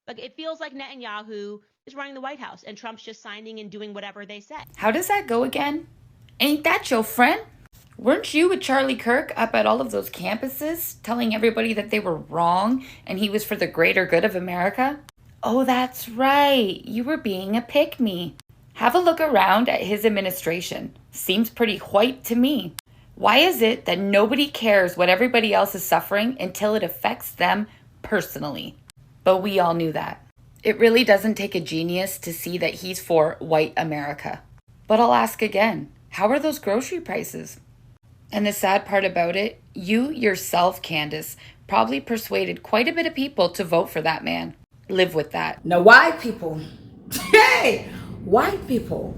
Like, it feels like Netanyahu is running the White House and Trump's just signing and doing whatever they say. How does that go again? Ain't that your friend? Weren't you with Charlie Kirk up at all of those campuses telling everybody that they were wrong and he was for the greater good of America? Oh, that's right. You were being a pick me. Have a look around at his administration. Seems pretty white to me. Why is it that nobody cares what everybody else is suffering until it affects them personally? But we all knew that. It really doesn't take a genius to see that he's for white America. But I'll ask again, how are those grocery prices? And the sad part about it, you yourself, Candace, probably persuaded quite a bit of people to vote for that man. Live with that. Now, white people, hey, white people,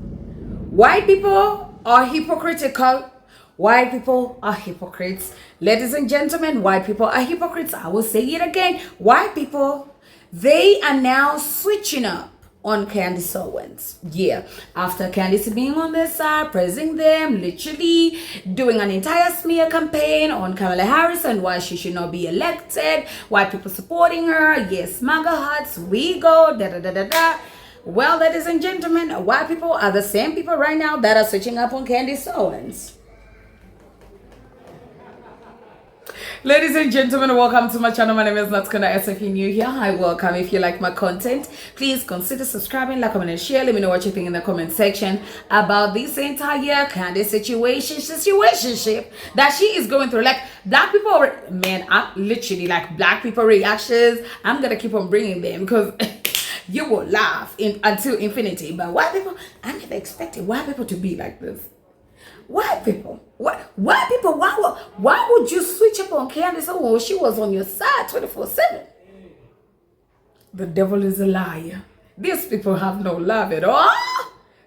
white people are hypocritical. White people are hypocrites. Ladies and gentlemen, white people are hypocrites. I will say it again. White people, they are now switching up on Candace Owens. Yeah, after Candace being on their side, praising them, literally doing an entire smear campaign on Kamala Harris and why she should not be elected, white people supporting her. Yes, MAGA hats, we go, da da da da da. Well, ladies and gentlemen, white people are the same people right now that are switching up on Candace Owens. Ladies and gentlemen, welcome to my channel. My name is Natskana. If you're new here, hi, welcome. If you like my content, please consider subscribing, like, comment, and share. Let me know what you think in the comment section about this entire Candace situationship that she is going through. Like, black people, man, I literally, like, black people reactions, I'm gonna keep on bringing them because you will laugh until infinity. But white people, I never expected white people to be like this. White people, white people, why would you switch up on Candace when she was on your side 24/7? The devil is a liar. These people have no love at all.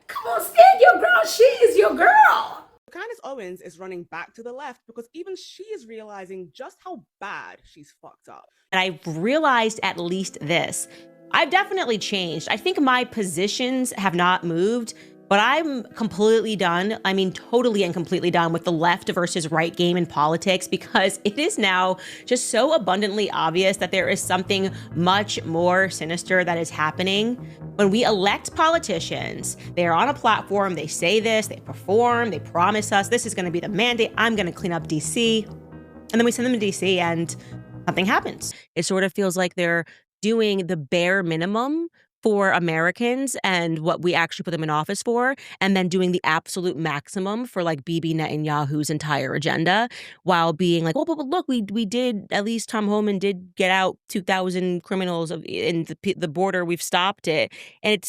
Come on, stand your ground. She is your girl. Candace Owens is running back to the left because even she is realizing just how bad she's fucked up. And I realized at least this. I've definitely changed. I think my positions have not moved, but I'm completely done. I mean, totally and completely done with the left versus right game in politics, because it is now just so abundantly obvious that there is something much more sinister that is happening. When we elect politicians, they're on a platform, they say this, they perform, they promise us this is going to be the mandate, I'm going to clean up DC. And then we send them to DC and something happens. It sort of feels like they're doing the bare minimum for Americans and what we actually put them in office for, and then doing the absolute maximum for like Bibi Netanyahu's entire agenda, while being like, well, but look, we did, at least Tom Homan did get out 2,000 criminals in the border. We've stopped it, and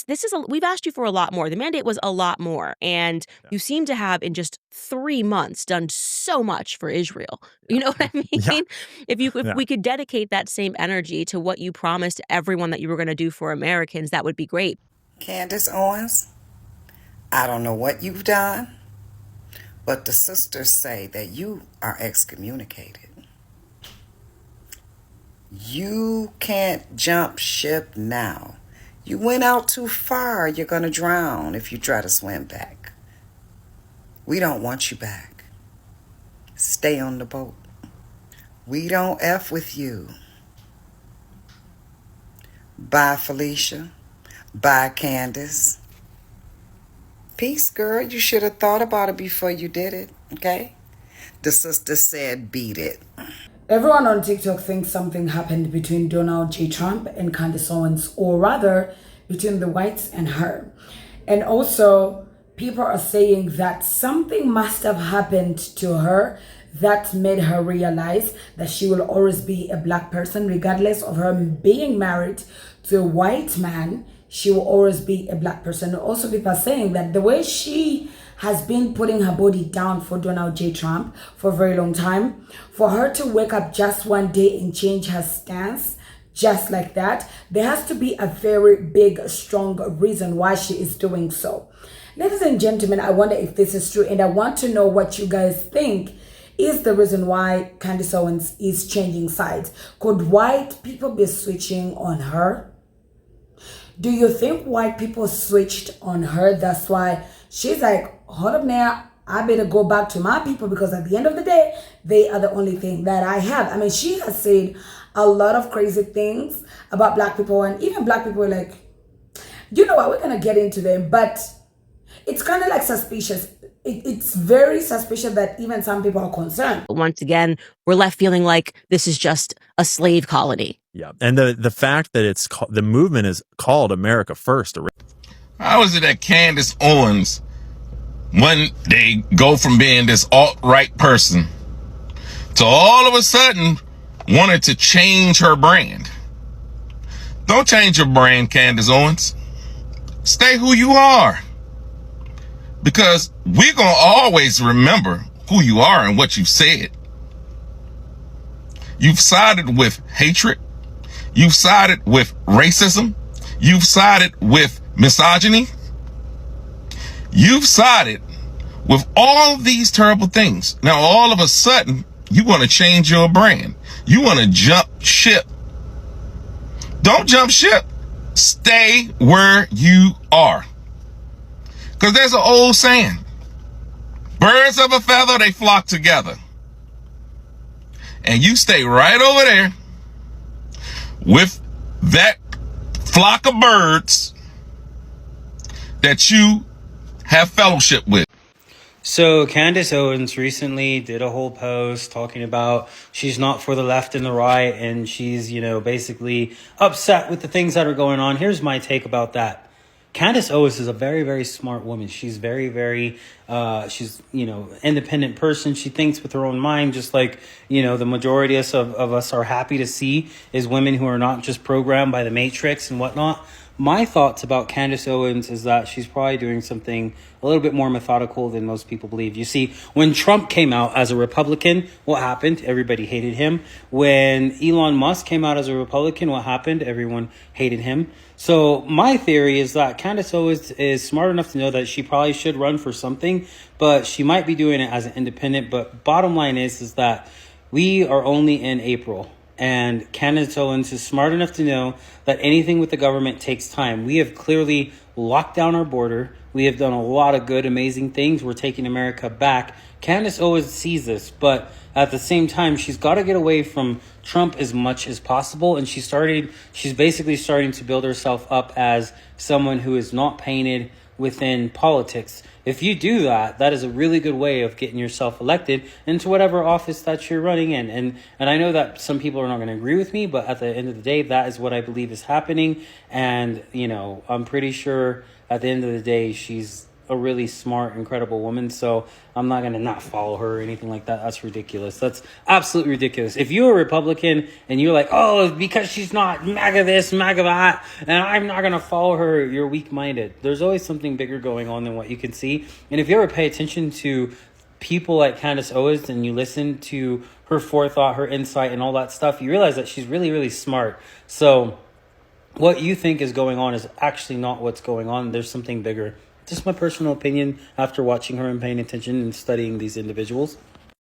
we've asked you for a lot more. The mandate was a lot more, and you seem to have in just 3 months done so much for Israel. You know what I mean? Yeah. If we could dedicate that same energy to what you promised everyone that you were going to do for Americans, that would be great. Candace Owens, I don't know what you've done, but the sisters say that you are excommunicated. You can't jump ship now. You went out too far. You're going to drown if you try to swim back. We don't want you back. Stay on the boat. We don't F with you. Bye, Felicia. Bye, Candace. Peace, girl. You should have thought about it before you did it, okay? The sister said beat it. Everyone on TikTok thinks something happened between Donald J. Trump and Candace Owens, or rather, between the whites and her. And also, people are saying that something must have happened to her that made her realize that she will always be a black person, regardless of her being married to a white man. She will always be a black person. Also, people are saying that the way she has been putting her body down for Donald J. Trump for a very long time, for her to wake up just one day and change her stance just like that, there has to be a very big, strong reason why she is doing so. Ladies and gentlemen, I wonder if this is true, and I want to know what you guys think is the reason why Candace Owens is changing sides. Could white people be switching on her? Do you think white people switched on her? That's why she's like, hold up now, I better go back to my people, because at the end of the day, they are the only thing that I have. I mean, she has said a lot of crazy things about black people, and even black people are like, you know what, we're gonna get into them, but it's kind of like suspicious. It's very suspicious that even some people are concerned. Once again, we're left feeling like this is just a slave colony. Yeah, and the fact that the movement is called America First. How is it that Candace Owens, when they go from being this alt-right person to all of a sudden wanted to change her brand? Don't change your brand, Candace Owens. Stay who you are. Because we're going to always remember who you are and what you've said. You've sided with hatred. You've sided with racism. You've sided with misogyny. You've sided with all these terrible things. Now, all of a sudden, you want to change your brand. You want to jump ship. Don't jump ship. Stay where you are. Because there's an old saying, birds of a feather, they flock together. And you stay right over there with that flock of birds that you have fellowship with. So Candace Owens recently did a whole post talking about she's not for the left and the right, and she's, basically upset with the things that are going on. Here's my take about that. Candace Owens is a very, very smart woman. She's very, very, she's, independent person. She thinks with her own mind, just like, the majority of us are happy to see is women who are not just programmed by the Matrix and whatnot. My thoughts about Candace Owens is that she's probably doing something a little bit more methodical than most people believe. You see, when Trump came out as a Republican, what happened? Everybody hated him. When Elon Musk came out as a Republican, what happened? Everyone hated him. So my theory is that Candace Owens is smart enough to know that she probably should run for something, but she might be doing it as an independent. But bottom line is that we are only in April. And Candace Owens is smart enough to know that anything with the government takes time. We have clearly locked down our border. We have done a lot of good, amazing things. We're taking America back. Candace Owens sees this, but at the same time, she's got to get away from Trump as much as possible. And she's basically starting to build herself up as someone who is not painted within politics. If you do that, that is a really good way of getting yourself elected into whatever office that you're running in. And I know that some people are not going to agree with me, but at the end of the day, that is what I believe is happening. And, I'm pretty sure at the end of the day, she's a really smart, incredible woman. So I'm not going to not follow her or anything like that. That's ridiculous. That's absolutely ridiculous. If you're a Republican and you're like, oh, because she's not MAGA this, MAGA that, and I'm not going to follow her, you're weak-minded. There's always something bigger going on than what you can see. And if you ever pay attention to people like Candace Owens and you listen to her forethought, her insight, and all that stuff, you realize that she's really, really smart. So what you think is going on is actually not what's going on. There's something bigger. Just my personal opinion after watching her and paying attention and studying these individuals.